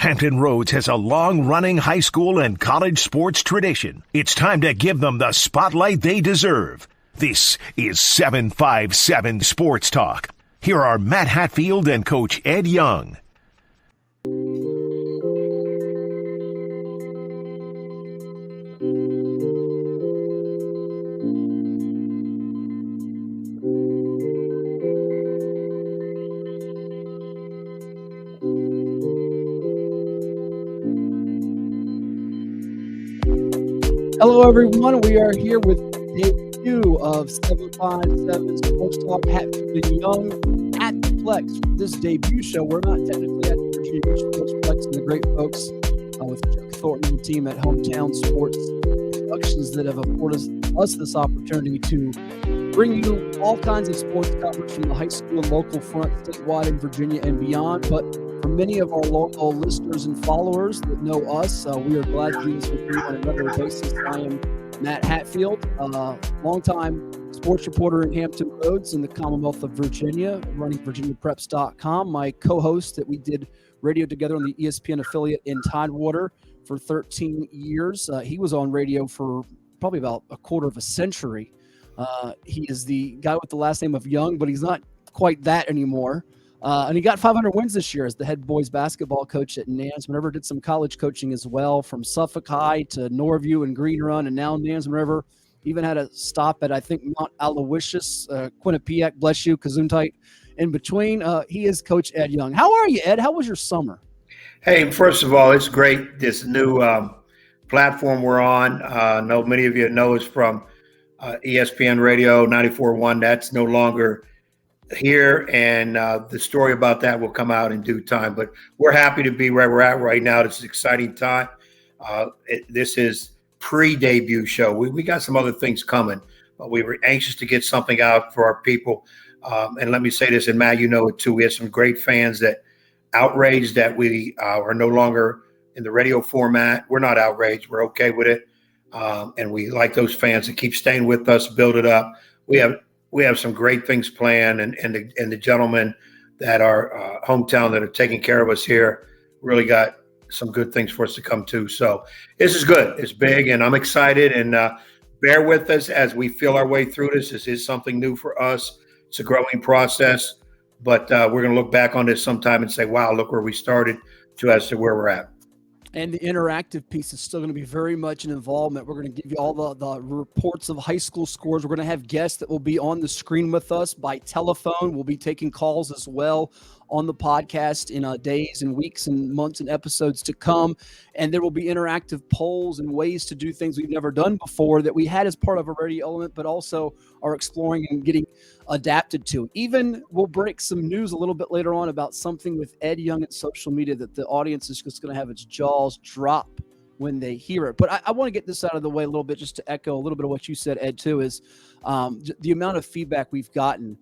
Hampton Roads has a long-running high school and college sports tradition. It's time to give them the spotlight they deserve. This is 757 Sports Talk. Here are Matt Hatfield and Coach Ed Young. Hello, everyone. We are here with day two of 757 Sports Talk, Hatfield and Young at the PLEX. This debut show, we're not technically at the Virginia Beach Sports PLEX, and the great folks with Chuck Thornton and the team at Hometown Sports Productions that have afforded us this opportunity to bring you all kinds of sports coverage from the high school and local front, statewide in Virginia and beyond. But for many of our local listeners and followers that know us, we are glad to do this with you on a regular basis. I am Matt Hatfield, longtime sports reporter in Hampton Roads in the Commonwealth of Virginia, running VirginiaPreps.com. My co-host that we did radio together on the ESPN affiliate in Tidewater for 13 years. He was on radio for probably about a quarter of a century. He is the guy with the last name of Young, but he's not quite that anymore. And he got 500 wins this year as the head boys basketball coach at Nansemond River. Did some college coaching as well, from Suffolk High to Norview and Green Run, and now Nansemond River. Even had a stop at, I think, Mount Aloysius, Quinnipiac, bless you, Gesundheit, in between. He is Coach Ed Young. How are you, Ed? How was your summer? Hey, first of all, it's great, this new platform we're on. I know many of you know us from ESPN Radio 94.1. That's no longer here, and the story about that will come out in due time. But we're happy to be where we're at right now. This is an exciting time. This is pre-debut show. We got some other things coming, but we were anxious to get something out for our people. And let me say this, and Matt, you know it too. We have some great fans that outraged that we are no longer in the radio format. We're not outraged. We're okay with it. And we like those fans that keep staying with us, build it up. We have some great things planned, and the gentlemen that are hometown that are taking care of us here really got some good things for us to come to. So this is good. It's big, and I'm excited. And bear with us as we feel our way through this. This is something new for us. It's a growing process, but we're going to look back on this sometime and say, wow, look where we started as to where we're at. And the interactive piece is still going to be very much an involvement. We're going to give you all the reports of high school scores. We're going to have guests that will be on the screen with us by telephone. We'll be taking calls as well on the podcast in days and weeks and months and episodes to come. And there will be interactive polls and ways to do things we've never done before that we had as part of a radio element, but also are exploring and getting adapted to. Even we'll break some news a little bit later on about something with Ed Young and social media that the audience is just going to have its jaws drop when they hear it. But I want to get this out of the way a little bit, just to echo a little bit of what you said, Ed, too, is the amount of feedback we've gotten,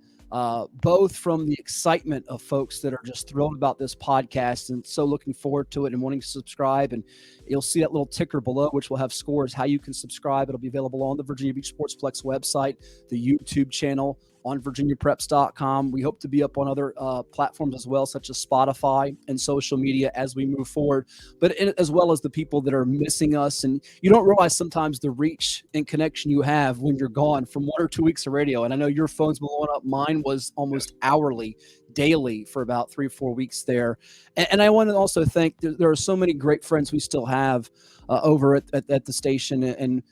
both from the excitement of folks that are just thrilled about this podcast and so looking forward to it and wanting to subscribe. And you'll see that little ticker below, which will have scores, how you can subscribe. It'll be available on the Virginia Beach Sportsplex website, the YouTube channel, on VirginiaPreps.com. We hope to be up on other platforms as well, such as Spotify and social media as we move forward, but as well as the people that are missing us. And you don't realize sometimes the reach and connection you have when you're gone from 1 or 2 weeks of radio. And I know your phone's blowing up. Mine was almost hourly, daily for about 3 or 4 weeks there. And I want to also thank, there are so many great friends we still have over at the station and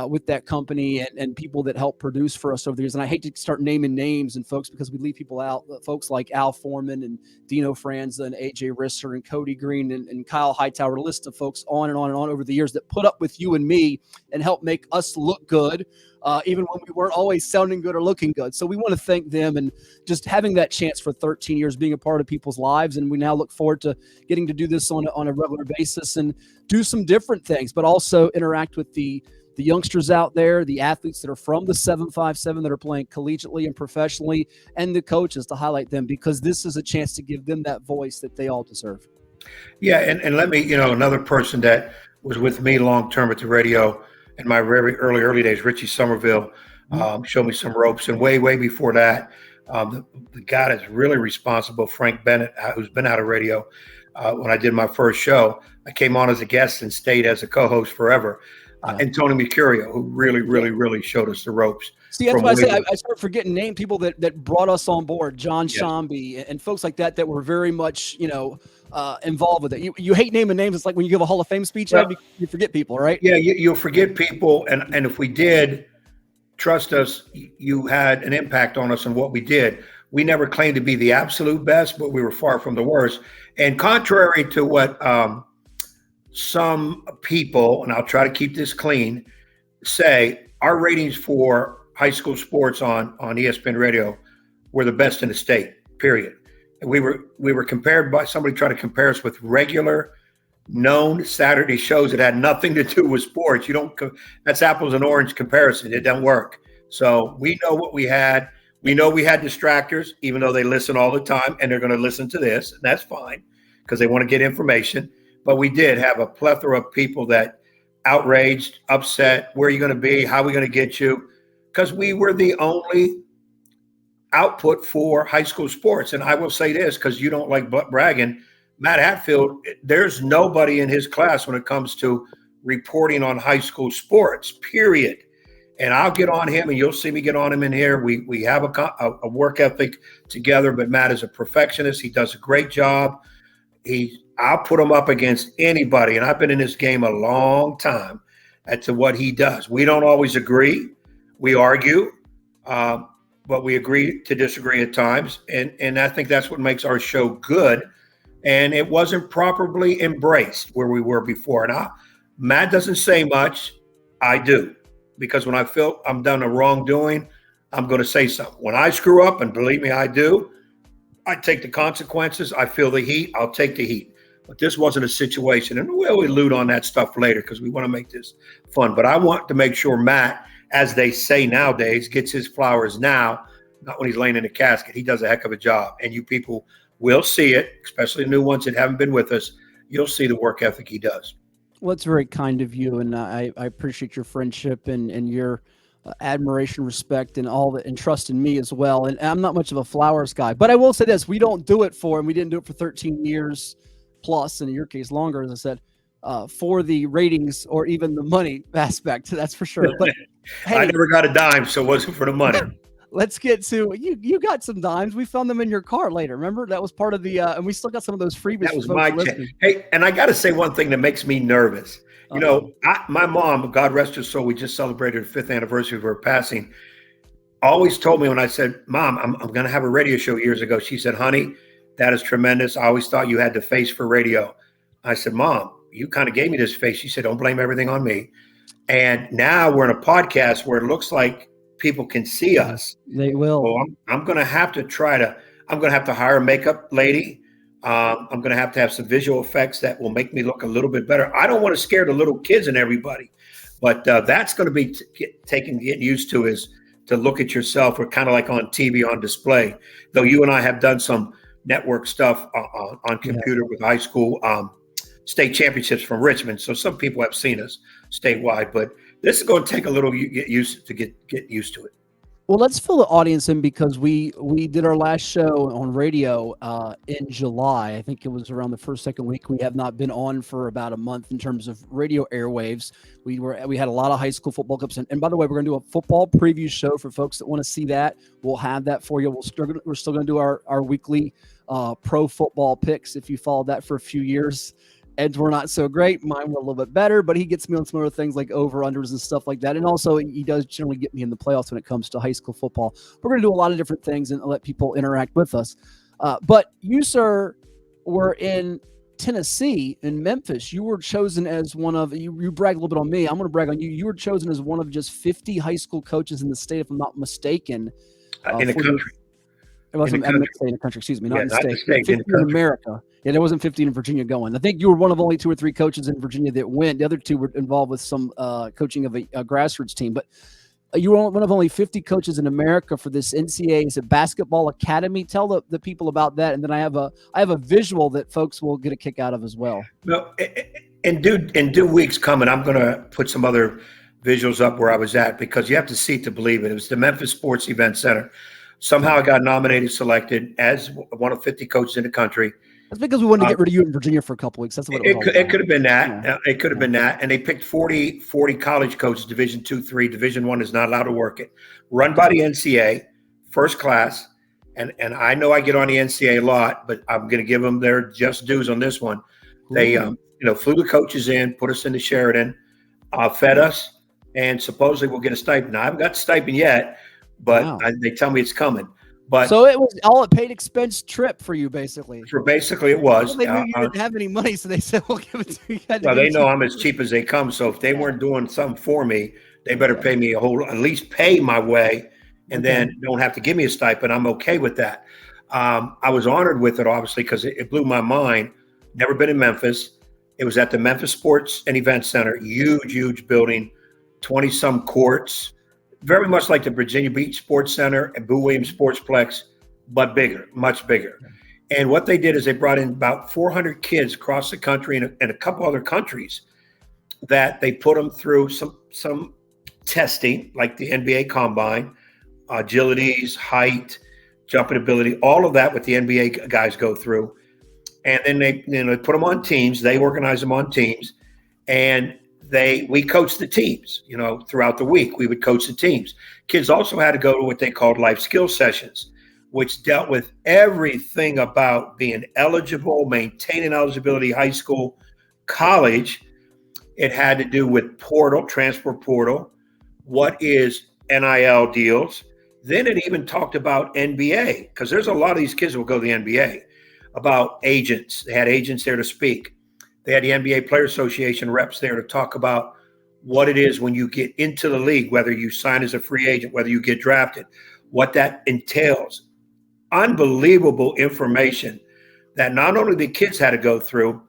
with that company and people that help produce for us over the years. And I hate to start naming names and folks because we leave people out, folks like Al Foreman and Dino Franza and AJ Risser and Cody Green and Kyle Hightower, a list of folks on and on and on over the years that put up with you and me and help make us look good, even when we weren't always sounding good or looking good. So we want to thank them and just having that chance for 13 years being a part of people's lives. And we now look forward to getting to do this on a regular basis and do some different things, but also interact with the youngsters out there, the athletes that are from the 757 that are playing collegiately and professionally, and the coaches to highlight them, because this is a chance to give them that voice that they all deserve. Yeah, and let me, another person that was with me long-term at the radio in my very early days, Richie Somerville, showed me some ropes. And way before that, the guy that's really responsible, Frank Bennett, who's been out of radio, when I did my first show. I came on as a guest and stayed as a co-host forever. And Tony Mercurio, who really showed us the ropes. See, that's why I say I start forgetting name people that brought us on board, John Shambi and folks like that were very much, involved with it. You hate naming names. It's like when you give a Hall of Fame speech, you forget people, right? Yeah, you'll forget people. And if we did, trust us, you had an impact on us and what we did. We never claimed to be the absolute best, but we were far from the worst. And contrary to what some people, and I'll try to keep this clean, say, our ratings for high school sports on ESPN Radio were the best in the state, period. And we were compared by somebody trying to compare us with regular known Saturday shows that had nothing to do with sports. That's apples and orange comparison. It doesn't work. So we know what we had. We know we had distractors, even though they listen all the time and they're going to listen to this, and that's fine because they want to get information. But we did have a plethora of people that outraged, upset, where are you going to be? How are we going to get you? Because we were the only output for high school sports. And I will say this, because you don't like bragging, Matt Hatfield, there's nobody in his class when it comes to reporting on high school sports, period. And I'll get on him, and you'll see me get on him in here. We have a work ethic together, but Matt is a perfectionist. He does a great job. I'll put him up against anybody, and I've been in this game a long time as to what he does. We don't always agree. We argue, but we agree to disagree at times, and I think that's what makes our show good. And it wasn't properly embraced where we were before. And Matt doesn't say much. I do. Because when I feel I'm done a wrongdoing, I'm going to say something. When I screw up, and believe me, I do, I take the consequences. I feel the heat. I'll take the heat. But this wasn't a situation. And we'll allude on that stuff later because we want to make this fun. But I want to make sure Matt, as they say nowadays, gets his flowers now, not when he's laying in a casket. He does a heck of a job. And you people will see it, especially the new ones that haven't been with us. You'll see the work ethic he does. Well, it's very kind of you, and I appreciate your friendship and your admiration, respect, and all that, and trust in me as well. And I'm not much of a flowers guy, but I will say this: we don't do it for, and we didn't do it for 13 years plus, and in your case longer, as I said, for the ratings or even the money aspect. That's for sure. But hey, I never got a dime, so it wasn't for the money. Let's get to you. Got some dimes. We found them in your car later. Remember, that was part of the, and we still got some of those freebies. That was my chance. Hey, and I got to say one thing that makes me nervous. You know, my mom, God rest her soul, we just celebrated the 5th anniversary of her passing. Always told me when I said, "Mom, I'm going to have a radio show," years ago. She said, "Honey, that is tremendous. I always thought you had the face for radio." I said, "Mom, you kind of gave me this face." She said, "Don't blame everything on me." And now we're in a podcast where it looks like people can see us. They will. So I'm going to have to I'm going to have to hire a makeup lady. I'm going to have some visual effects that will make me look a little bit better. I don't want to scare the little kids and everybody, but that's going to be getting used to, is to look at yourself. We're kind of like on TV on display, though you and I have done some network stuff on computer with high school state championships from Richmond. So some people have seen us statewide, but this is going to take a little get used to it. Well, let's fill the audience in because we did our last show on radio in July. I think it was around the second week. We have not been on for about a month in terms of radio airwaves. We had a lot of high school football clips, and by the way, we're going to do a football preview show for folks that want to see that. We'll have that for you. We're still going to do our weekly pro football picks. If you followed that for a few years. Ed's were not so great. Mine were a little bit better, but he gets me on some other things like over-unders and stuff like that. And also, he does generally get me in the playoffs when it comes to high school football. We're going to do a lot of different things and let people interact with us. But you, sir, were in Tennessee, in Memphis. You were chosen as one of – you brag a little bit on me. I'm going to brag on you. You were chosen as one of just 50 high school coaches in the state, if I'm not mistaken. In the country. It wasn't in the country, excuse me, not in the state. 50 in America. Yeah, there wasn't 15 in Virginia going. I think you were one of only 2 or 3 coaches in Virginia that went. The other 2 were involved with some coaching of a grassroots team. But you were one of only 50 coaches in America for this NCAA Basketball Academy. Tell the people about that, and then I have a visual that folks will get a kick out of as well. No, in due weeks coming, I'm going to put some other visuals up where I was at, because you have to see it to believe it. It was the Memphis Sports Event Center. Somehow I got nominated, selected as one of 50 coaches in the country. That's because we wanted to get rid of you in Virginia for a couple weeks. That's what it was. It could have been that. Yeah. It could have been that. And they picked 40 college coaches, Division 2, 3. Division 1 is not allowed to work it. Run by the NCAA, first class. And I know I get on the NCAA a lot, but I'm going to give them their just dues on this one. They flew the coaches in, put us into Sheridan, fed us, and supposedly we'll get a stipend. Now, I haven't got the stipend yet, but they tell me it's coming. But so it was all a paid expense trip for you, basically. Basically, it was. Well, they knew you didn't have any money, so they said, "We'll give it to you." Well, they know I'm as cheap as they come. So if they weren't doing something for me, they better pay me at least pay my way, and then don't have to give me a stipend. I'm okay with that. I was honored with it, obviously, because it blew my mind. Never been in Memphis. It was at the Memphis Sports and Event Center, huge building, 20-some courts. Very much like the Virginia Beach Sports Center and Boo Williams Sportsplex, but bigger, much bigger. And what they did is they brought in about 400 kids across the country and a couple other countries that they put them through some testing, like the NBA Combine, agilities, height, jumping ability, all of that what the NBA guys go through. And then they put them on teams. They organize them on teams, and we coached the teams, throughout the week. We would coach the teams. Kids also had to go to what they called life skills sessions, which dealt with everything about being eligible, maintaining eligibility, high school, college. It had to do with transfer portal, what is NIL deals. Then it even talked about NBA, because there's a lot of these kids who will go to the NBA, about agents. They had agents there to speak. They had the NBA Player Association reps there to talk about what it is when you get into the league, whether you sign as a free agent, whether you get drafted, what that entails. Unbelievable information that not only the kids had to go through,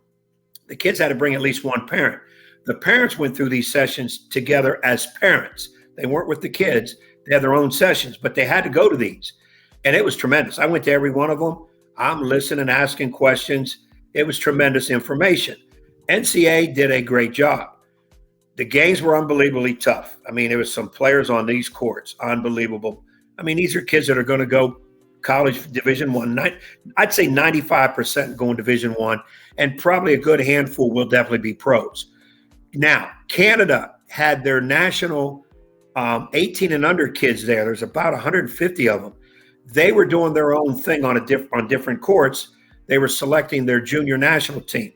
the kids had to bring at least one parent. The parents went through these sessions together as parents. They weren't with the kids. They had their own sessions, but they had to go to these. And it was tremendous. I went to every one of them. I'm listening, asking questions. It was tremendous information. NCAA did a great job. The games were unbelievably tough. I mean, there was some players on these courts, unbelievable. I mean, these are kids that are going to go college Division I. I'd say 95% going Division I, and probably a good handful will definitely be pros. Now, Canada had their national 18 and under kids there. There's about 150 of them. They were doing their own thing on different courts. They were selecting their junior national team.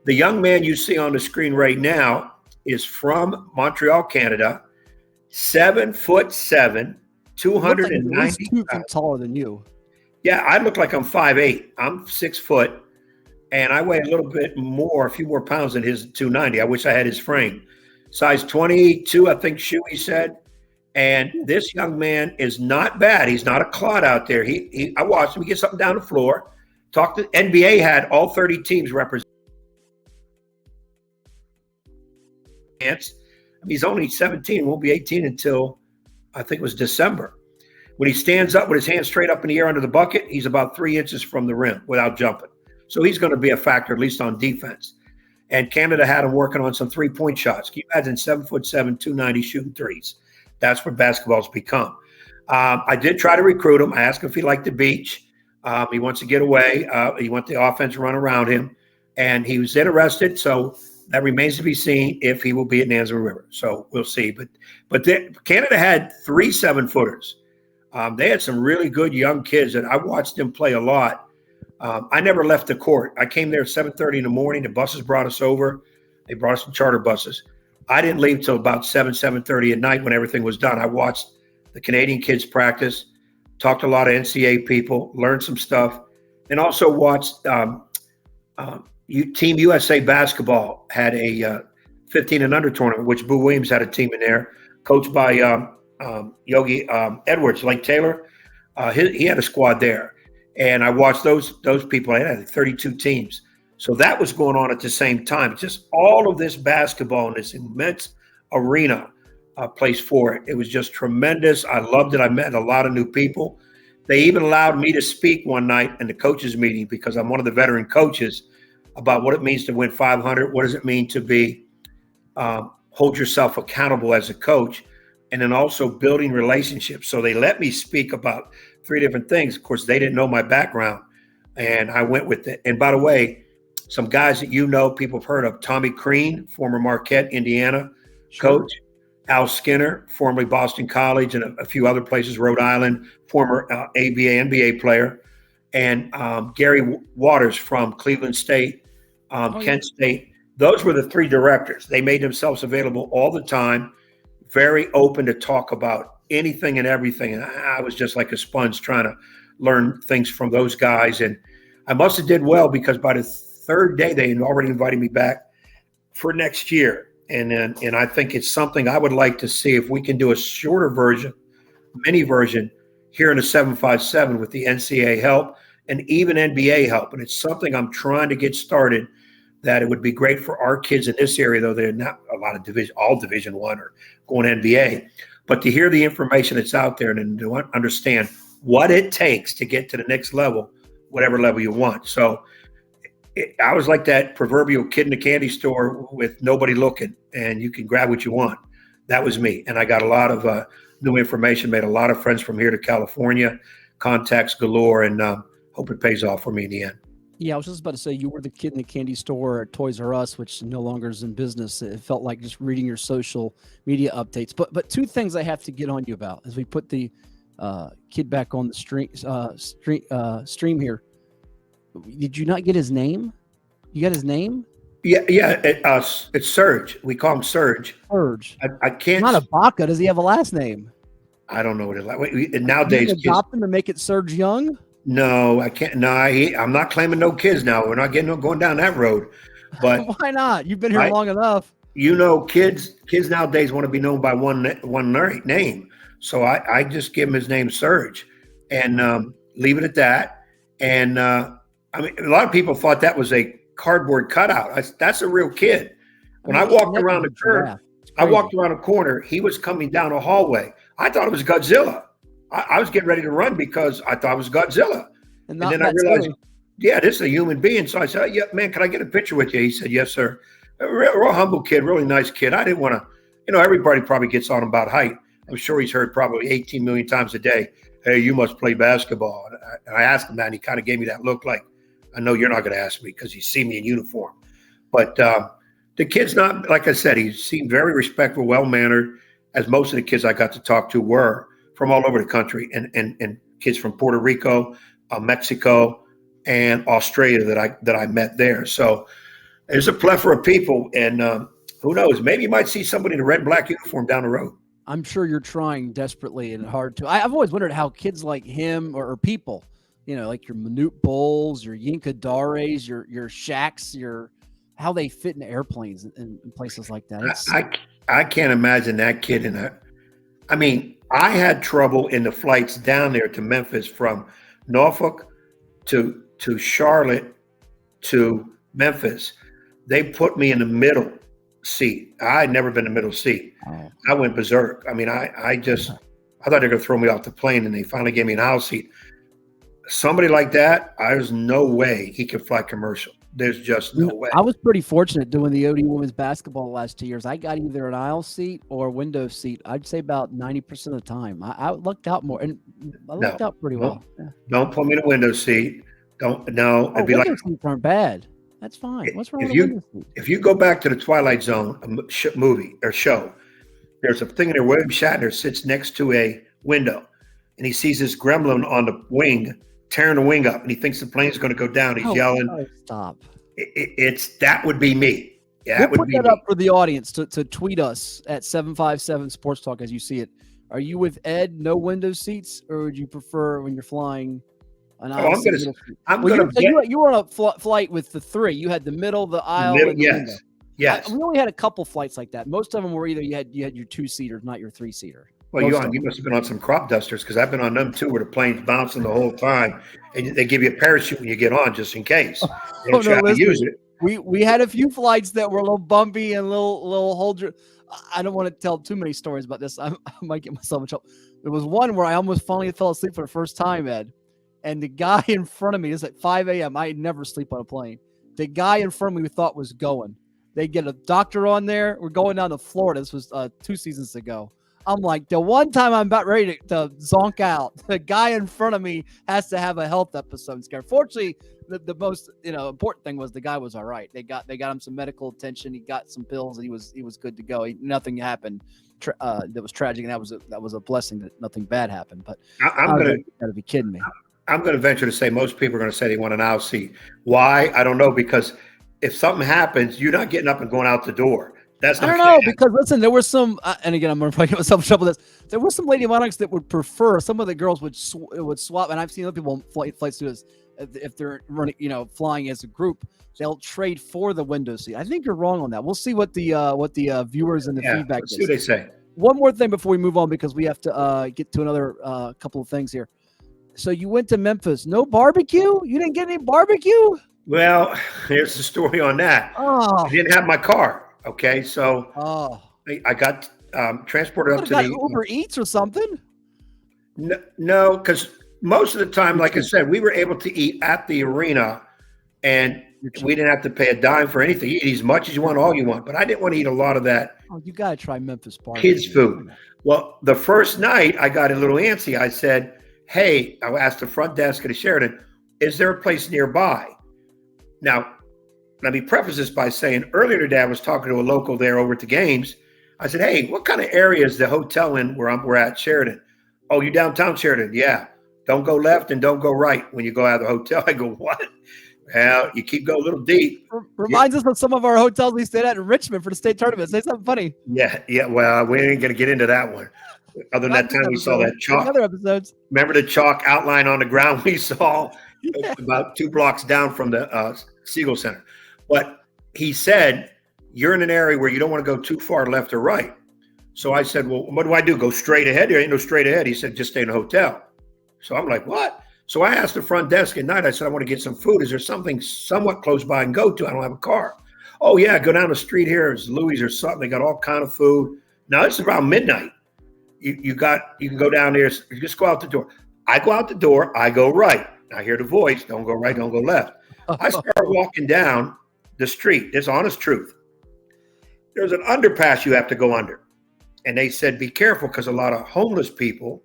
The young man you see on the screen right now is from Montreal, Canada, 7'7", 290. He's 2 feet taller than you. Yeah, I look like I'm 5'8". I'm 6 foot, and I weigh a little bit more, a few more pounds than his 290. I wish I had his frame. Size 22, I think Shuey said. And this young man is not bad. He's not a clod out there. I watched him. He gets something down the floor. Talked to NBA, had all 30 teams represented. He's only 17, won't be 18 until I think it was December. When he stands up with his hands straight up in the air under the bucket, he's about 3 inches from the rim without jumping. So he's going to be a factor, at least on defense. And Canada had him working on some three-point shots. Can you imagine 7'7", 290 shooting threes? That's what basketball's become. I did try to recruit him. I asked him if he liked the beach. He wants to get away. He wants the offense to run around him. And he was interested. So that remains to be seen if he will be at Nansemond River. So we'll see. But Canada had 3 7-footers. They had some really good young kids that I watched them play a lot. I never left the court. I came there at 7:30 in the morning. The buses brought us over. They brought us some charter buses. I didn't leave till about 7:30 at night when everything was done. I watched the Canadian kids practice, talked to a lot of NCAA people, learned some stuff, and also watched Team USA Basketball had a 15 and under tournament, which Boo Williams had a team in there, coached by Yogi Edwards, Lake Taylor. He had a squad there. And I watched those people. I had 32 teams. So that was going on at the same time. Just all of this basketball in this immense arena place for it. It was just tremendous. I loved it. I met a lot of new people. They even allowed me to speak one night in the coaches meeting because I'm one of the veteran coaches about what it means to win 500. What does it mean to be hold yourself accountable as a coach, and then also building relationships. So they let me speak about 3 different things. Of course, they didn't know my background, And I went with it. And by the way, some guys that people have heard of: Tommy Crean, former Marquette, Indiana coach; Al Skinner, formerly Boston College and a few other places, Rhode Island, former ABA, NBA player; and Gary Waters from Cleveland State, Kent State. Those were the three directors. They made themselves available all the time, very open to talk about anything and everything. And I was just like a sponge trying to learn things from those guys. And I must have did well, because by the third day, they had already invited me back for next year. And I think it's something I would like to see if we can do a shorter version, mini version here in the 757 with the NCAA help and even NBA help. And it's something I'm trying to get started, that it would be great for our kids in this area, though they're not a lot of Division I or going NBA, but to hear the information that's out there and to understand what it takes to get to the next level, whatever level you want. So I was like that proverbial kid in the candy store with nobody looking, and you can grab what you want. That was me. And I got a lot of new information, made a lot of friends from here to California, contacts galore, and hope it pays off for me in the end. Yeah, I was just about to say, you were the kid in the candy store at Toys R Us, which no longer is in business. It felt like just reading your social media updates. But two things I have to get on you about as we put the kid back on the stream here. Did you not get his name? You got his name? Yeah. It's Serge. We call him Serge. Serge. I can't. Not Ibaka. Does he have a last name? I don't know what it's like. Nowadays, you adopt him and make it Serge Young? No, I can't. No, I'm not claiming no kids now. We're not going down that road. But why not? You've been here long enough. Kids nowadays want to be known by one name. So I just give him his name, Serge, and leave it at that. And I mean, a lot of people thought that was a cardboard cutout. That's a real kid. When I walked around the curve, I walked around a corner. He was coming down a hallway. I thought it was Godzilla. I was getting ready to run because I thought it was Godzilla. And then I realized, this is a human being. So I said, yeah, man, can I get a picture with you? He said, yes, sir. A real humble kid, really nice kid. I didn't want to, everybody probably gets on him about height. I'm sure he's heard probably 18 million times a day, hey, you must play basketball. And I asked him that, and he kind of gave me that look like, I know you're not going to ask me because you see me in uniform. But the kid's not, like I said, he seemed very respectful, well-mannered, as most of the kids I got to talk to were from all over the country, and kids from Puerto Rico, Mexico, and Australia that I met there. So there's a plethora of people, and who knows, maybe you might see somebody in a red and black uniform down the road. I'm sure you're trying desperately and hard to. I've always wondered how kids like him or people, like your Manute Bowles, your Yinka Dares, your Shaqs, how they fit in airplanes and places like that. I can't imagine that kid I had trouble in the flights down there to Memphis from Norfolk to Charlotte to Memphis. They put me in the middle seat. I had never been in the middle seat. Oh. I went berserk. I mean, I thought they were going to throw me off the plane, and they finally gave me an aisle seat. Somebody like that, there's no way he could fly commercial. There's just no way. I was pretty fortunate doing the OD women's basketball the last 2 years. I got either an aisle seat or a window seat. I'd say about 90% of the time. I lucked out more, and I lucked out pretty well. Yeah. Don't put me in a window seat. It'd be window seats aren't bad. That's fine. What's wrong with a window seat? If you go back to the Twilight Zone movie or show, there's a thing in there. William Shatner sits next to a window, and he sees this gremlin on the wing tearing the wing up, and he thinks the plane's going to go down. He's yelling. Oh, stop. That would be me. Yeah, we'll put that up for the audience to tweet us at 757 Sports Talk as you see it. Are you with Ed, no window seats, or would you prefer when you're flying an aisle seat? You were on a flight with the three. You had the middle, the aisle, and the window. Yes. We only had a couple flights like that. Most of them were either you had your two-seater, not your three-seater. Well, you must have been on some crop dusters, because I've been on them too, where the plane's bouncing the whole time, and they give you a parachute when you get on just in case. They don't have to use it. We had a few flights that were a little bumpy and little hold. I don't want to tell too many stories about this. I might get myself in trouble. There was one where I almost finally fell asleep for the first time, Ed, and the guy in front of me, it's at 5 a.m. I never sleep on a plane. The guy in front of me we thought was going. They get a doctor on there. We're going down to Florida. This was 2 seasons ago. I'm like, the one time I'm about ready to zonk out, the guy in front of me has to have a health episode scare. Fortunately, the most important thing was the guy was all right. They got him some medical attention. He got some pills, and he was good to go. Nothing happened that was tragic, and that was a blessing that nothing bad happened. But I'm gonna gotta be kidding me. I'm gonna venture to say most people are gonna say they want an aisle seat. Why? I don't know, because if something happens, you're not getting up and going out the door. That's not I don't know, because listen, there were some, and again, I'm going to probably get myself in trouble with this. There were some Lady Monarchs that would prefer. Some of the girls would swap, and I've seen other people flight students, if they're running, flying as a group, they'll trade for the window seat. I think you're wrong on that. We'll see what the viewers and the feedback is. See what they say. One more thing before we move on, because we have to get to another couple of things here. So you went to Memphis, no barbecue? You didn't get any barbecue? Well, here's the story on that. Oh. I didn't have my car. Okay, so I got transported up to the Uber Eats or something. No, because most of the time, like I said, we were able to eat at the arena, and we didn't have to pay a dime for anything. You eat as much as you want, all you want. But I didn't want to eat a lot of that. Oh, you got to try Memphis barbecue. Kids' food. Well, the first night I got a little antsy. I said, "Hey," I asked the front desk at the Sheraton, "Is there a place nearby?" Now, let me preface this by saying earlier today I was talking to a local there over at the games. I said, "Hey, what kind of area is the hotel in where we're at Sheraton?" "Oh, you downtown Sheraton?" "Yeah. Don't go left and don't go right when you go out of the hotel." I go, "What?" "Well, you keep going a little deep." Reminds us of some of our hotels we stayed at in Richmond for the state tournament. Say something funny. Yeah. Well, we ain't going to get into that one. Other than that time we saw that chalk. Other episodes. Remember the chalk outline on the ground we saw about 2 blocks down from the Siegel Center? But he said, "You're in an area where you don't want to go too far left or right." So I said, "Well, what do I do? Go straight ahead?" "There ain't no straight ahead." He said, "Just stay in the hotel." So I'm like, "What?" So I asked the front desk at night, I said, "I want to get some food. Is there something somewhat close by and go to? I don't have a car." "Oh, yeah, go down the street here. It's Louis or something. They got all kind of food." Now it's around midnight. You can go down there. You just go out the door. I go out the door. I go right. I hear the voice. Don't go right. Don't go left. I start walking down the street. This honest truth. There's an underpass you have to go under. And they said, be careful, because a lot of homeless people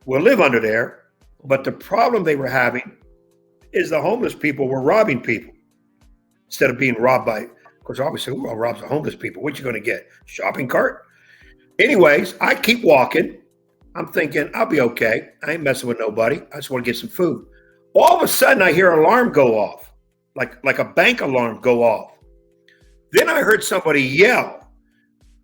will live under there. But the problem they were having is the homeless people were robbing people instead of being robbed by, of course, obviously, who robs the homeless people? What you going to get? Shopping cart? Anyways, I keep walking. I'm thinking, I'll be okay. I ain't messing with nobody. I just want to get some food. All of a sudden, I hear an alarm go off, like a bank alarm go off. Then I heard somebody yell.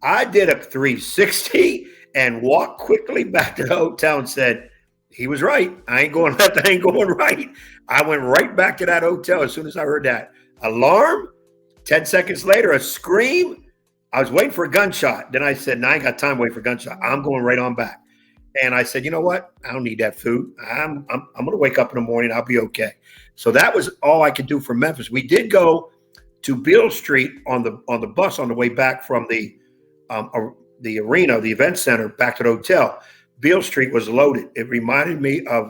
I did a 360 and walked quickly back to the hotel and said, he was right. I ain't going left. I ain't going right. I went right back to that hotel as soon as I heard that alarm. 10 seconds later, a scream. I was waiting for a gunshot. Then I said, "No, I ain't got time to wait for a gunshot. I'm going right on back." And I said, "You know what? I don't need that food. I'm going to wake up in the morning. I'll be okay." So that was all I could do for Memphis. We did go to Beale Street on the bus on the way back from the arena, the event center, back to the hotel. Beale Street was loaded. It reminded me of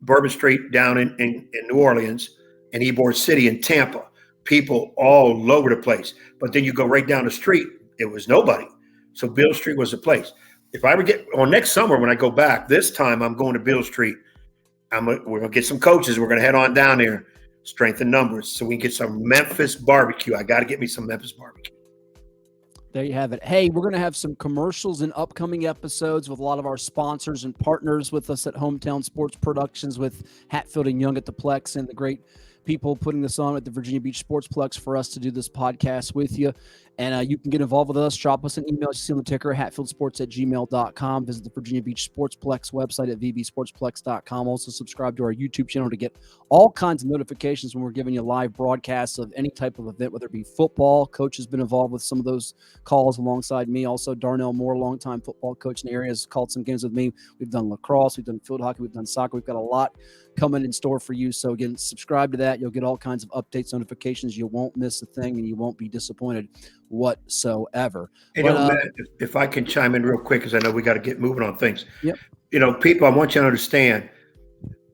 Bourbon Street down in New Orleans and Ybor City in Tampa. People all over the place. But then you go right down the street, it was nobody. So Beale Street was the place. If I ever next summer when I go back, this time I'm going to Beale Street. We're going to get some coaches. We're going to head on down there, strengthen numbers, so we can get some Memphis barbecue. I got to get me some Memphis barbecue. There you have it. Hey, we're going to have some commercials in upcoming episodes with a lot of our sponsors and partners with us at Hometown Sports Productions with Hatfield and Young at the Plex and the great people putting this on at the Virginia Beach Sportsplex for us to do this podcast with you. And you can get involved with us. Drop us an email. You see on the ticker, hatfieldsports@gmail.com. Visit the Virginia Beach Sportsplex website at vbsportsplex.com. Also subscribe to our YouTube channel to get all kinds of notifications when we're giving you live broadcasts of any type of event, whether it be football. Coach has been involved with some of those calls alongside me. Also, Darnell Moore, longtime football coach in the area, has called some games with me. We've done lacrosse. We've done field hockey. We've done soccer. We've got a lot coming in store for you. So, again, subscribe to that. You'll get all kinds of updates, notifications. You won't miss a thing, and you won't be disappointed whatsoever. Hey, Matt, if I can chime in real quick, because I know we got to get moving on things. Yep. People, I want you to understand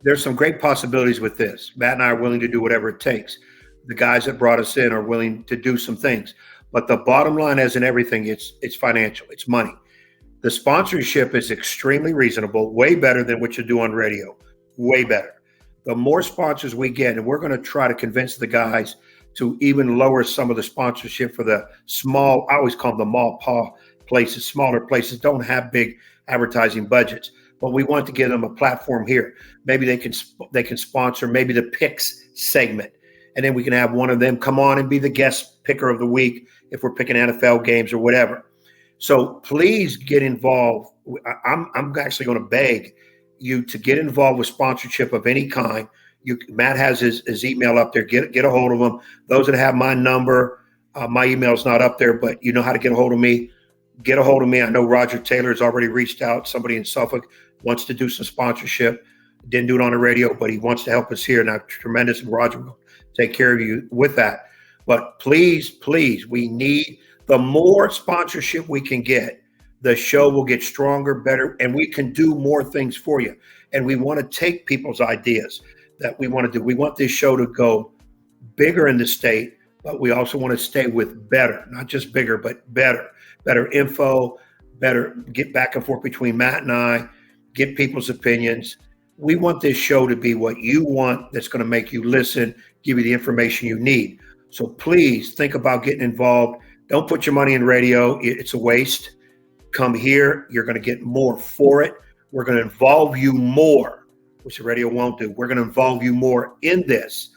there's some great possibilities with this. Matt and I are willing to do whatever it takes. The guys that brought us in are willing to do some things. But the bottom line, as in everything, it's financial. It's money. The sponsorship is extremely reasonable, way better than what you do on radio, way better. The more sponsors we get, and we're going to try to convince the guys to even lower some of the sponsorship for the small, I always call them the mall paw places, smaller places don't have big advertising budgets, but we want to give them a platform here. Maybe they can sponsor maybe the picks segment, and then we can have one of them come on and be the guest picker of the week if we're picking NFL games or whatever. So please get involved. I'm actually going to beg you to get involved with sponsorship of any kind. Matt has his email up there. Get a hold of him. Those that have my number, my email's not up there, but you know how to get a hold of me. Get a hold of me. I know Roger Taylor has already reached out. Somebody in Suffolk wants to do some sponsorship. Didn't do it on the radio, but he wants to help us here. Now, tremendous, and Roger will take care of you with that. But please, we need the more sponsorship we can get, the show will get stronger, better, and we can do more things for you. And we want to take people's ideas that we want to do. We want this show to go bigger in the state, but we also want to stay with better, not just bigger, but better info, better get back and forth between Matt and I, get people's opinions. We want this show to be what you want, that's going to make you listen, give you the information you need. So please think about getting involved. Don't put your money in radio. It's a waste. Come here. You're going to get more for it. We're going to involve you more, which the radio won't do. We're going to involve you more in this.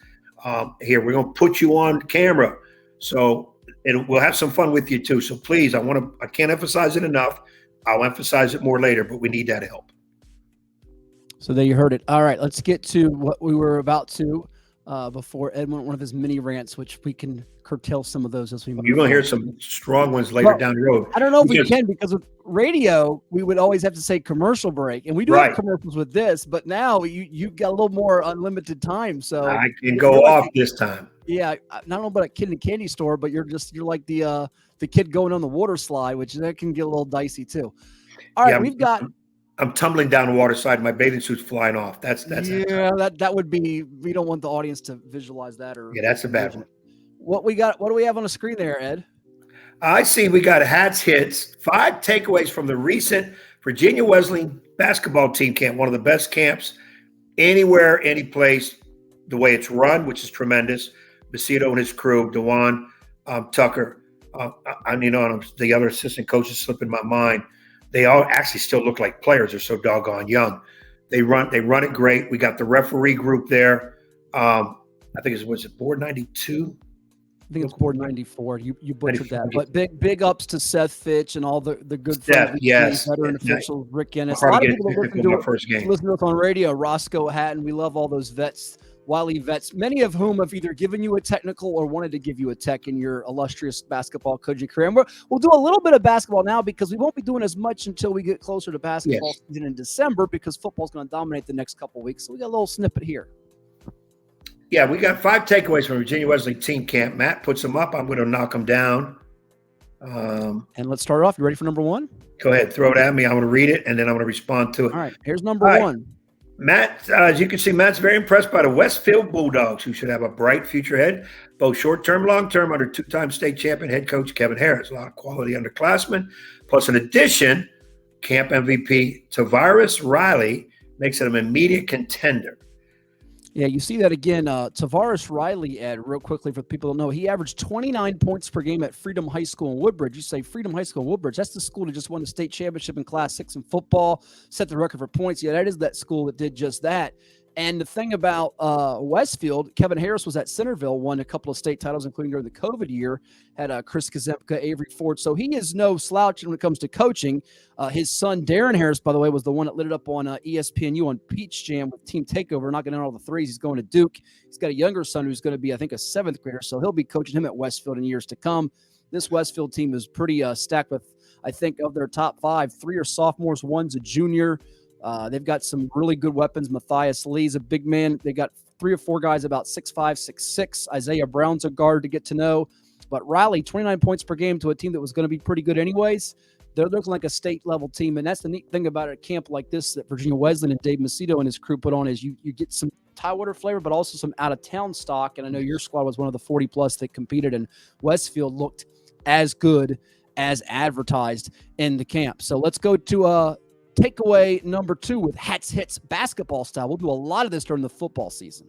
Here, we're going to put you on camera. So we'll have some fun with you too. So please, I can't emphasize it enough. I'll emphasize it more later, but we need that help. So there you heard it. All right, let's get to what we were about to before Ed went one of his mini rants, which we can curtail some of those as we move. You're going to hear some strong ones later down the road. I don't know if we can, because with radio, we would always have to say commercial break. And we do have commercials with this, but now you got a little more unlimited time. So I can go off this time. Yeah, not only about a kid in a candy store, but you're like the kid going on the water slide, which that can get a little dicey too. All right, I'm tumbling down the water slide. My bathing suit's flying off. That's that would be. We don't want the audience to visualize that. That's a bad one. What do we have on the screen there, Ed? I see we got Hats Hits. 5 takeaways from the recent Virginia Wesleyan basketball team camp. One of the best camps anywhere, any place. The way it's run, which is tremendous. Macedo and his crew, Dewan, Tucker, the other assistant coaches slipping my mind. They all actually still look like players. They're so doggone young. They run it great. We got the referee group there. I think was it board 92? I think it's board 94. You butchered that. But big ups to Seth Fitch and all the good veteran officials, Rick Ennis. A lot of people listen to us on radio. Roscoe Hatton. We love all those vets. Wiley vets, many of whom have either given you a technical or wanted to give you a tech in your illustrious basketball coaching career. And we'll do a little bit of basketball now, because we won't be doing as much until we get closer to basketball season in December, because football's going to dominate the next couple of weeks. So we got a little snippet here. Yeah, we got 5 takeaways from Virginia Wesleyan team camp. Matt puts them up. I'm going to knock them down. And let's start off. You ready for number 1? Go ahead. Throw it at me. I'm going to read it, and then I'm going to respond to it. All right. Here's number 1. Matt, as you can see, Matt's very impressed by the Westfield Bulldogs, who should have a bright future ahead, both short-term, long-term, under 2-time state champion head coach Kevin Harris. A lot of quality underclassmen. Plus, in addition, camp MVP Tavares Riley makes it an immediate contender. Yeah, you see that again. Tavares Riley, Ed, real quickly for people to know, he averaged 29 points per game at Freedom High School in Woodbridge. You say Freedom High School in Woodbridge. That's the school that just won the state championship in Class 6 in football, set the record for points. Yeah, that is that school that did just that. And the thing about Westfield, Kevin Harris was at Centerville, won a couple of state titles, including during the COVID year, had Chris Kazempka, Avery Ford. So he is no slouch when it comes to coaching. His son, Darren Harris, by the way, was the one that lit it up on ESPNU on Peach Jam with Team Takeover, knocking down all the threes. He's going to Duke. He's got a younger son who's going to be, I think, a 7th grader. So he'll be coaching him at Westfield in years to come. This Westfield team is pretty stacked with, I think, of their top 5, 3 are sophomores, 1's a junior. They've got some really good weapons. Matthias Lee's a big man. They got 3 or 4 guys about 6'5", 6'6". Isaiah Brown's a guard to get to know. But Riley, 29 points per game to a team that was going to be pretty good anyways. They're looking like a state-level team, and that's the neat thing about a camp like this that Virginia Wesleyan and Dave Macedo and his crew put on is you get some Tidewater flavor, but also some out-of-town stock. And I know your squad was one of the 40-plus that competed, and Westfield looked as good as advertised in the camp. So let's go to takeaway number 2 with Hats Hits basketball style. We'll do a lot of this during the football season.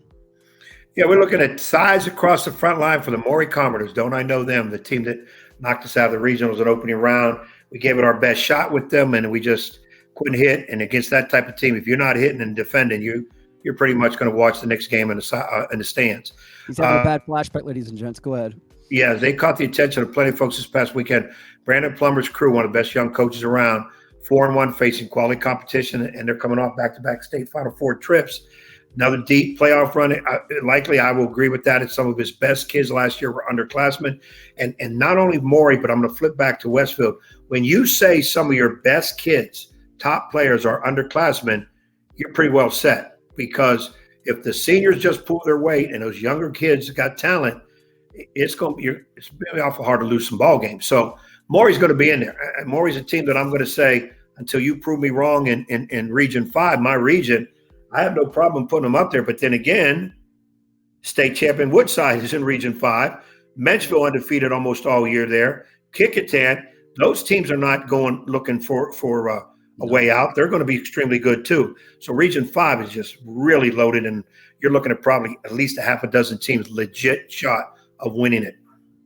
Yeah, we're looking at size across the front line for the Maury Commodores. Don't I know them? The team that knocked us out of the regionals at opening round. We gave it our best shot with them, and we just couldn't hit. And against that type of team, if you're not hitting and defending, you're pretty much going to watch the next game in the stands. He's having a bad flashback, ladies and gents. Go ahead. Yeah, they caught the attention of plenty of folks this past weekend. Brandon Plummer's crew, one of the best young coaches around, 4-1 facing quality competition, and they're coming off back-to-back state Final Four trips. Another deep playoff run. Likely, I will agree with that. It's some of his best kids last year were underclassmen. And not only Maury, but I'm going to flip back to Westfield. When you say some of your best kids, top players are underclassmen, you're pretty well set. Because if the seniors just pull their weight and those younger kids got talent, it's really awful hard to lose some ball games. So Maury's going to be in there. Maury's a team that I'm going to say, until you prove me wrong in Region 5, my region, I have no problem putting them up there. But then again, state champion Woodside is in Region 5. Menchville undefeated almost all year there. Kickitan, those teams are not going looking for a way out. They're going to be extremely good too. So Region 5 is just really loaded, and you're looking at probably at least a half a dozen teams legit shot of winning it.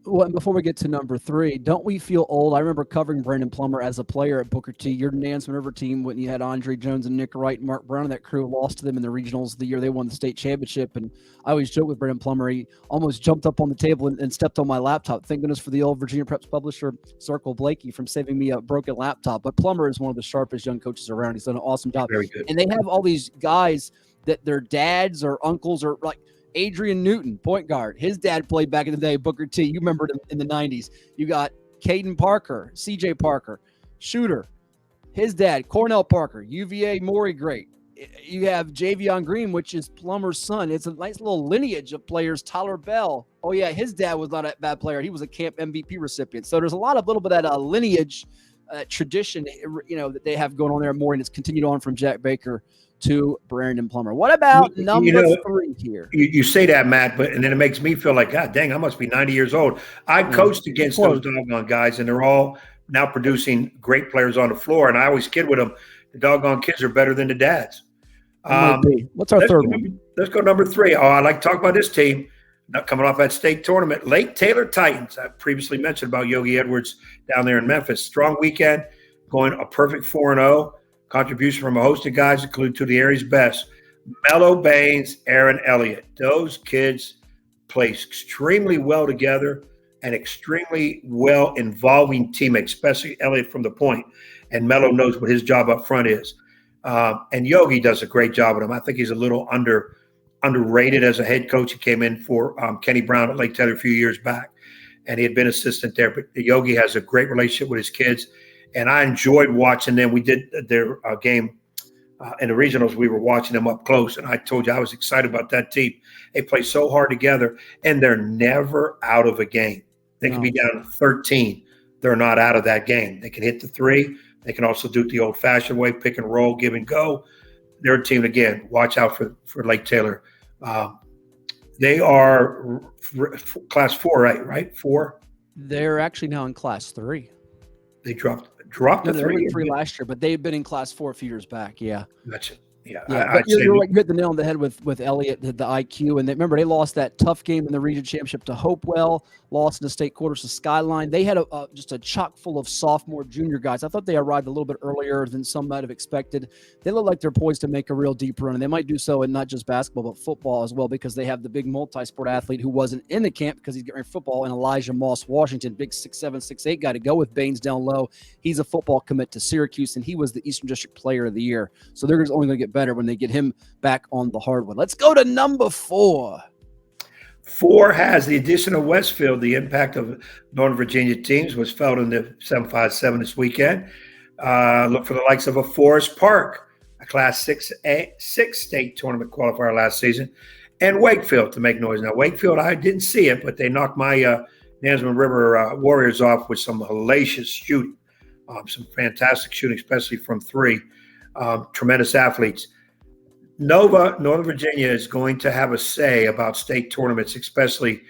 Well, and before we get to number 3, don't we feel old? I remember covering Brandon Plummer as a player at Booker T, your Nansemond River team, when you had Andre Jones and Nick Wright and Mark Brown and that crew. Lost to them in the regionals the year they won the state championship. And I always joke with Brandon Plummer, he almost jumped up on the table and stepped on my laptop. Thank goodness for the old Virginia Preps publisher, Circle Blakey, from saving me a broken laptop. But Plummer is one of the sharpest young coaches around. He's done an awesome job. Very good. And they have all these guys that their dads or uncles are like, Adrian Newton, point guard. His dad played back in the day, Booker T. You remember him in the 90s. You got Caden Parker, CJ Parker, shooter. His dad, Cornell Parker, UVA Maury great. You have Javion Green, which is Plummer's son. It's a nice little lineage of players. Tyler Bell. Oh, yeah, his dad was not a bad player. He was a camp MVP recipient. So there's a little bit of that lineage tradition, that they have going on there at Maury, and it's continued on from Jack Baker to Brandon Plummer. What about number 3 here? You say that, Matt, and then it makes me feel like, God dang, I must be 90 years old. I coached against those doggone guys, and they're all now producing great players on the floor. And I always kid with them, the doggone kids are better than the dads. What's our third one? Let's go number 3. Oh, I like to talk about this team. Not coming off that state tournament. Lake Taylor Titans. I previously mentioned about Yogi Edwards down there in Memphis. Strong weekend, going a perfect 4-0. Contribution from a host of guys, including two of the area's best. Mello Baines, Aaron Elliott. Those kids play extremely well together and extremely well involving teammates, especially Elliott from the point. And Mello knows what his job up front is. And Yogi does a great job with him. I think he's a little underrated as a head coach. He came in for Kenny Brown at Lake Taylor a few years back, and he had been assistant there. But Yogi has a great relationship with his kids. And I enjoyed watching them. We did their game in the regionals. We were watching them up close, and I told you I was excited about that team. They play so hard together, and they're never out of a game. They can be down 13. They're not out of that game. They can hit the 3. They can also do it the old-fashioned way, pick and roll, give and go. They're a team, again, watch out for Lake Taylor. They are class 4, right? 4? They're actually now in class 3. They dropped No, the they were 3. in 3 last year, but they've been in class 4 a few years back. Yeah. Gotcha. Yeah, but you're right. You hit the nail on the head with Elliott, the IQ, and remember they lost that tough game in the region championship to Hopewell, lost in the state quarters to Skyline. They had just a chock full of sophomore, junior guys. I thought they arrived a little bit earlier than some might have expected. They look like they're poised to make a real deep run, and they might do so in not just basketball but football as well, because they have the big multi-sport athlete who wasn't in the camp because he's getting football, and Elijah Moss Washington, big 6'7", 6'8" guy to go with Baines down low. He's a football commit to Syracuse, and he was the Eastern District Player of the Year. So they're only going to get better when they get him back on the hardwood. Let's go to number 4. 4 has the addition of Westfield. The impact of Northern Virginia teams was felt in the 757 this weekend. Look for the likes of a Forest Park, a Class 6 state tournament qualifier last season, and Wakefield to make noise. Now, Wakefield, I didn't see it, but they knocked my Nansemond River Warriors off with some hellacious shooting, some fantastic shooting, especially from 3. Tremendous athletes. Northern Virginia is going to have a say about state tournaments, especially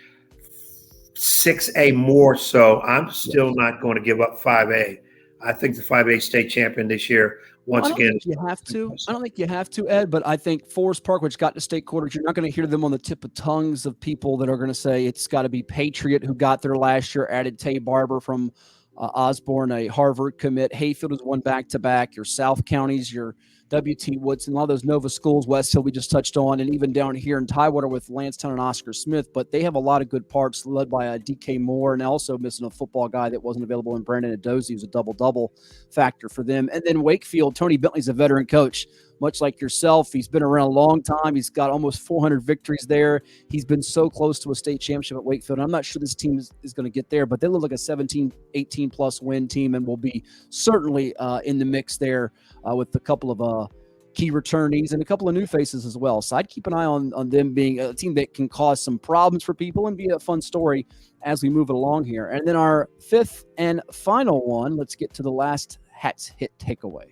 6A more so. I'm still not going to give up 5A. I think the 5A state champion this year, once again. You have to. I don't think you have to, Ed, but I think Forest Park, which got to state quarters, you're not going to hear them on the tip of tongues of people that are going to say it's got to be Patriot, who got there last year, added Tay Barber from Osborne, a Harvard commit. Hayfield has won back-to-back. Your South Counties, your W.T. Woodson, a lot of those Nova schools, Westfield we just touched on, and even down here in Tidewater with Lancetown and Oscar Smith. But they have a lot of good parts led by D.K. Moore, and also missing a football guy that wasn't available in Brandon Adozie, who's a double-double factor for them. And then Wakefield, Tony Bentley's a veteran coach, much like yourself. He's been around a long time. He's got almost 400 victories there. He's been so close to a state championship at Wakefield. And I'm not sure this team is going to get there, but they look like a 17, 18-plus win team and will be certainly in the mix there with a couple of key returnees and a couple of new faces as well. So I'd keep an eye on them being a team that can cause some problems for people and be a fun story as we move it along here. And then our fifth and final one, let's get to the last Hats Hit takeaway.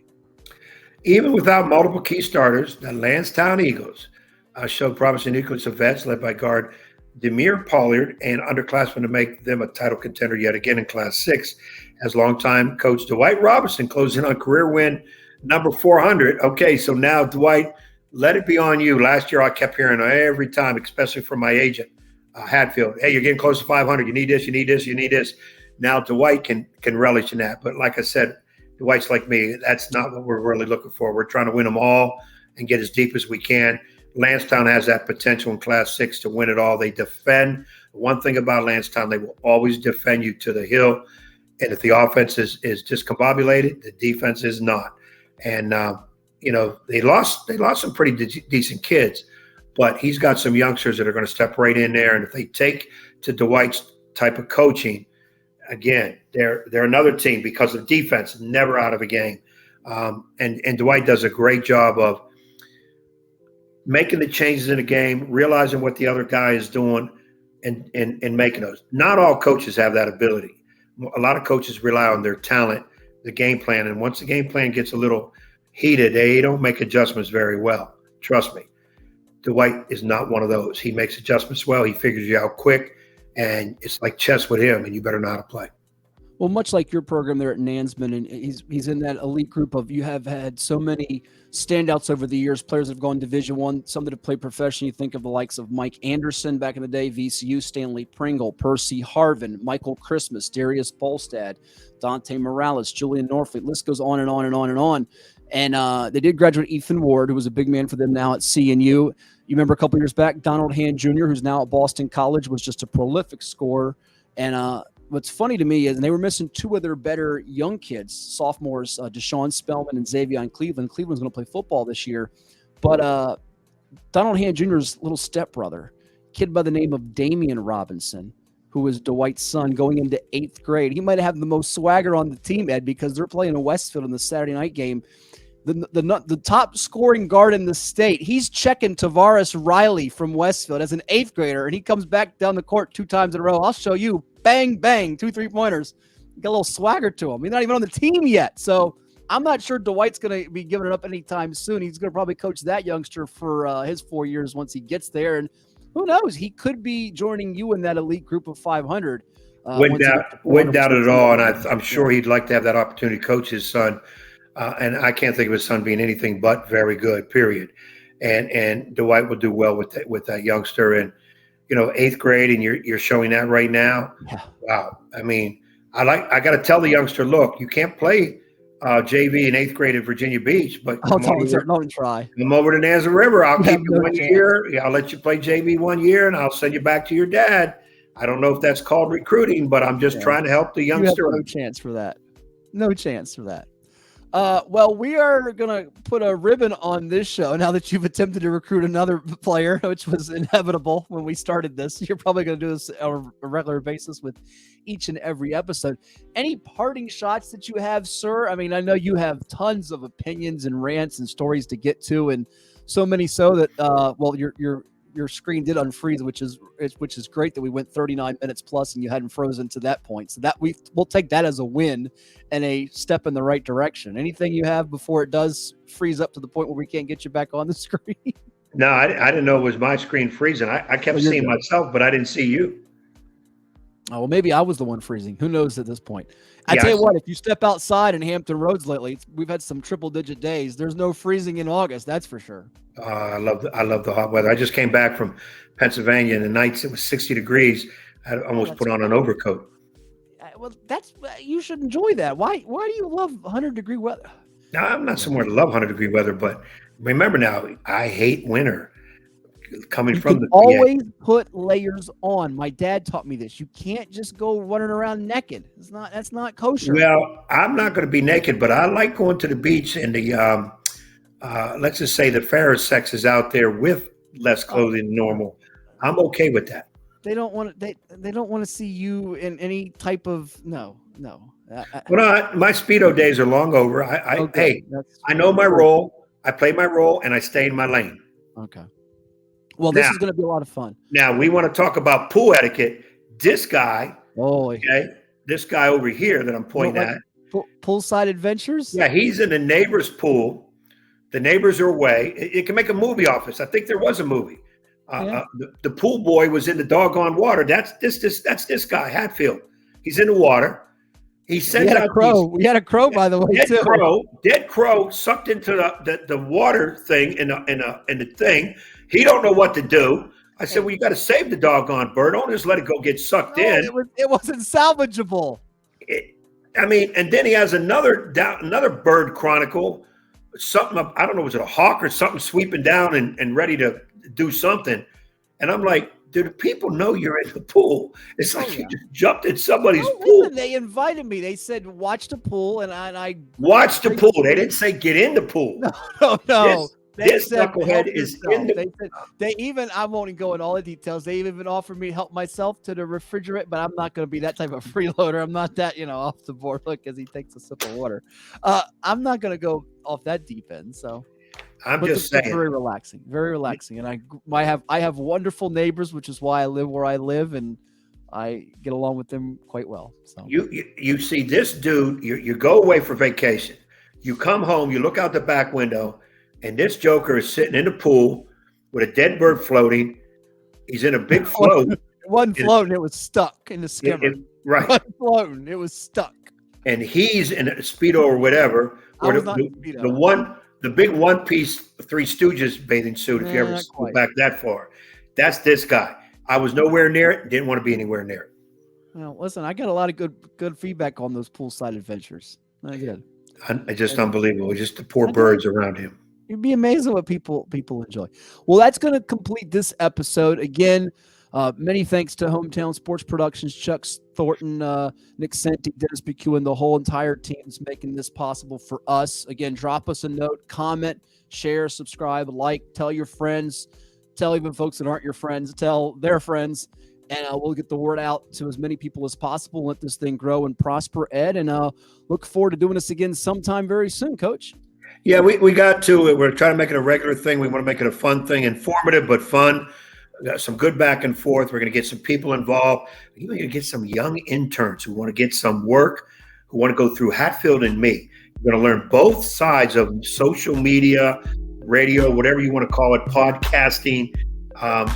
Even without multiple key starters, the Lancetown Eagles showed promising nucleus of vets led by guard Demir Pollard and underclassmen to make them a title contender yet again in Class 6, as longtime coach Dwight Robinson closed in on career win number 400. Okay, so now, Dwight, let it be on you. Last year I kept hearing every time, especially from my agent, Hatfield, hey, you're getting close to 500. You need this, you need this, you need this. Now Dwight can relish in that. But like I said, Dwight's like me. That's not what we're really looking for. We're trying to win them all and get as deep as we can. Lancetown has that potential in Class 6 to win it all. They defend. One thing about Lancetown, they will always defend you to the hill. And if the offense is discombobulated, the defense is not. And, they lost some pretty decent kids, but he's got some youngsters that are going to step right in there. And if they take to Dwight's type of coaching, again, they're another team because of defense, never out of a game. And Dwight does a great job of making the changes in the game, realizing what the other guy is doing, and making those. Not all coaches have that ability. A lot of coaches rely on their talent, the game plan, and once the game plan gets a little heated, they don't make adjustments very well. Trust me. Dwight is not one of those. He makes adjustments well. He figures you out quick. And it's like chess with him, and you better know how to play. Well, much like your program there at Nansman, and he's in that elite group of, you have had so many standouts over the years. Players have gone Division I, some that have played professionally. You think of the likes of Mike Anderson back in the day, VCU, Stanley Pringle, Percy Harvin, Michael Christmas, Darius Bolstad, Dante Morales, Julian Norfleet. List goes on and on and on and on. And they did graduate Ethan Ward, who was a big man for them now at CNU. You remember a couple years back, Donald Hand Jr., who's now at Boston College, was just a prolific scorer. And what's funny to me is, and they were missing two of their better young kids, sophomores, Deshaun Spellman and Xavier Cleveland. Cleveland's going to play football this year. But Donald Hand Jr.'s little stepbrother, kid by the name of Damian Robinson, who is Dwight's son, going into 8th grade. He might have the most swagger on the team, Ed, because they're playing in Westfield in the Saturday night game. The top scoring guard in the state, he's checking Tavares Riley from Westfield as an 8th grader, and he comes back down the court 2 times in a row. I'll show you. Bang, bang, 2 3-pointers. Got a little swagger to him. He's not even on the team yet. So I'm not sure Dwight's going to be giving it up anytime soon. He's going to probably coach that youngster for his 4 years once he gets there. And who knows? He could be joining you in that elite group of 500. Wouldn't doubt it at all. And I'm sure he'd like to have that opportunity to coach his son. And I can't think of his son being anything but very good, period. And Dwight will do well with that youngster. And, 8th grade, and you're showing that right now. Yeah. Wow. I mean, I got to tell the youngster, look, you can't play JV in 8th grade at Virginia Beach, but I'll try. Come over to Nazareth River. I'll keep you 1 year. I'll let you play JV 1 year, and I'll send you back to your dad. I don't know if that's called recruiting, but I'm just trying to help the youngster. You have no chance for that. No chance for that. Well, we are going to put a ribbon on this show now that you've attempted to recruit another player, which was inevitable when we started this. You're probably going to do this on a regular basis with each and every episode. Any parting shots that you have, sir? I mean, I know you have tons of opinions and rants and stories to get to, and so many so that, your screen did unfreeze, which is great that we went 39 minutes plus and you hadn't frozen to that point. So that we'll take that as a win and a step in the right direction. Anything you have before it does freeze up to the point where we can't get you back on the screen? No, I didn't know it was my screen freezing. I kept seeing myself, but I didn't see you. Oh, well, maybe I was the one freezing. Who knows at this point? I tell you what, if you step outside in Hampton Roads lately, we've had some triple-digit days. There's no freezing in August, that's for sure. I love the hot weather. I just came back from Pennsylvania, and the nights it was 60 degrees. I almost put on an overcoat. Well, you should enjoy that. Why do you love 100-degree weather? Now, I'm not somewhere to love 100-degree weather, but remember now, I hate winter. Coming you from can the always put layers on. My dad taught me this. You can't just go running around naked. That's not kosher. Well, I'm not going to be naked, but I like going to the beach, and the let's just say the fairer sex is out there with less clothing than normal. I'm okay with that. They don't want to. They don't want to see you in any type of no. Well, my Speedo days are long over. I know my role. I play my role, and I stay in my lane. Okay. Well, this is going to be a lot of fun. Now, we want to talk about pool etiquette. This guy, this guy over here that I'm pointing at. Poolside Adventures? Yeah, he's in the neighbor's pool. The neighbors are away. It can make a movie office. I think there was a movie. The pool boy was in the doggone water. That's this guy, Hatfield. He's in the water. He sends out crow. We had a crow, by the way, dead crow sucked into the water thing in the thing. He don't know what to do. I said, well, you got to save the doggone bird. Don't just let it go get sucked in. It wasn't salvageable. And then he has another bird chronicle. Something, I don't know, was it a hawk or something sweeping down and ready to do something? And I'm like, do the people know you're in the pool? It's like you just jumped in somebody's pool. Listen, they invited me. They said, watch the pool. And I watch the pool. They didn't say get in the pool. No. This knucklehead is in the. They even, I won't go in all the details. They even offered me to help myself to the refrigerant, but I'm not going to be that type of freeloader. I'm not that, off the board. Look, as he takes a sip of water. I'm not going to go off that deep end. So I'm just saying, very relaxing, very relaxing. And I have wonderful neighbors, which is why I live where I live, and I get along with them quite well. So you see this dude. You go away for vacation. You come home. You look out the back window. And this joker is sitting in the pool with a dead bird floating. He's in a big float. It wasn't floating. It was stuck in the skimmer. Right. It wasn't floating. It was stuck. And he's in a Speedo or whatever. Or the big one-piece Three Stooges bathing suit, if you ever go back that far. That's this guy. I was nowhere near it. Didn't want to be anywhere near it. Well, listen, I got a lot of good feedback on those poolside adventures. I did. Just unbelievable. Just the poor birds around him. You'd be amazed at what people enjoy. Well, that's going to complete this episode. Again, many thanks to Hometown Sports Productions, Chuck Thornton, Nick Senti, Dennis BQ, and the whole entire team is making this possible for us. Again, drop us a note, comment, share, subscribe, like, tell your friends, tell even folks that aren't your friends, tell their friends, and we'll get the word out to as many people as possible. Let this thing grow and prosper, Ed, and look forward to doing this again sometime very soon, Coach. Yeah, we're trying to make it a regular thing. We want to make it a fun thing, informative but fun. We got some good back and forth. We're going to get some people involved. We're going to get some young interns who want to get some work, who want to go through Hatfield and me. We're going to learn both sides of social media, radio, whatever you want to call it, podcasting.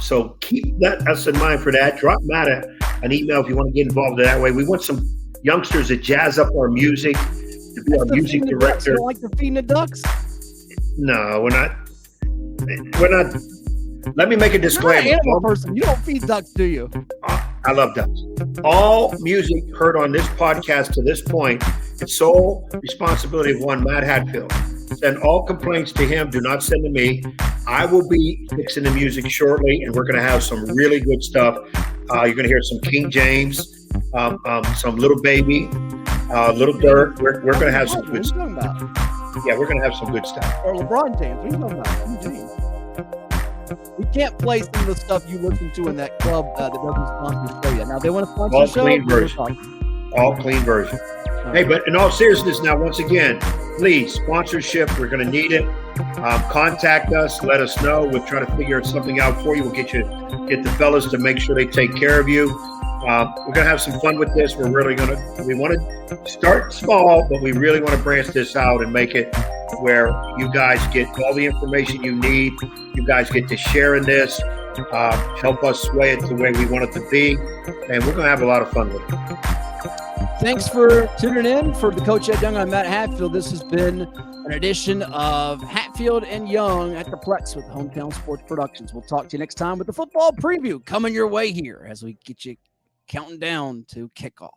So keep us in mind for that. Drop Matt an email if you want to get involved that way. We want some youngsters to jazz up our music. To be our music director. You don't like the feeding the ducks? No, we're not. Let me make a disclaimer. You're not an animal person. You don't feed ducks, do you? I love ducks. All music heard on this podcast to this point is sole responsibility of one Matt Hatfield. Send all complaints to him. Do not send to me. I will be fixing the music shortly, and we're going to have some really good stuff. You're going to hear some King James, some Little Baby. Little Dirt. We're going to have some good stuff. Yeah, we're going to have some good stuff. Or LeBron James. What are you talking about? James. We can't play some of the stuff you listen to in that club that doesn't sponsor the show yet. Now, they want to sponsor the show. All clean version. Right. Hey, but in all seriousness now, once again, please, sponsorship. We're going to need it. Contact us. Let us know. We'll try to figure something out for you. We'll get the fellas to make sure they take care of you. We're going to have some fun with this. We want to start small, but we really want to branch this out and make it where you guys get all the information you need. You guys get to share in this. help us sway it the way we want it to be, and we're going to have a lot of fun with it. Thanks for tuning in. For the Coach Ed Young, I'm Matt Hatfield. This has been an edition of Hatfield and Young at the PLEX with Hometown Sports Productions. We'll talk to you next time with the football preview coming your way here as we get you counting down to kickoff.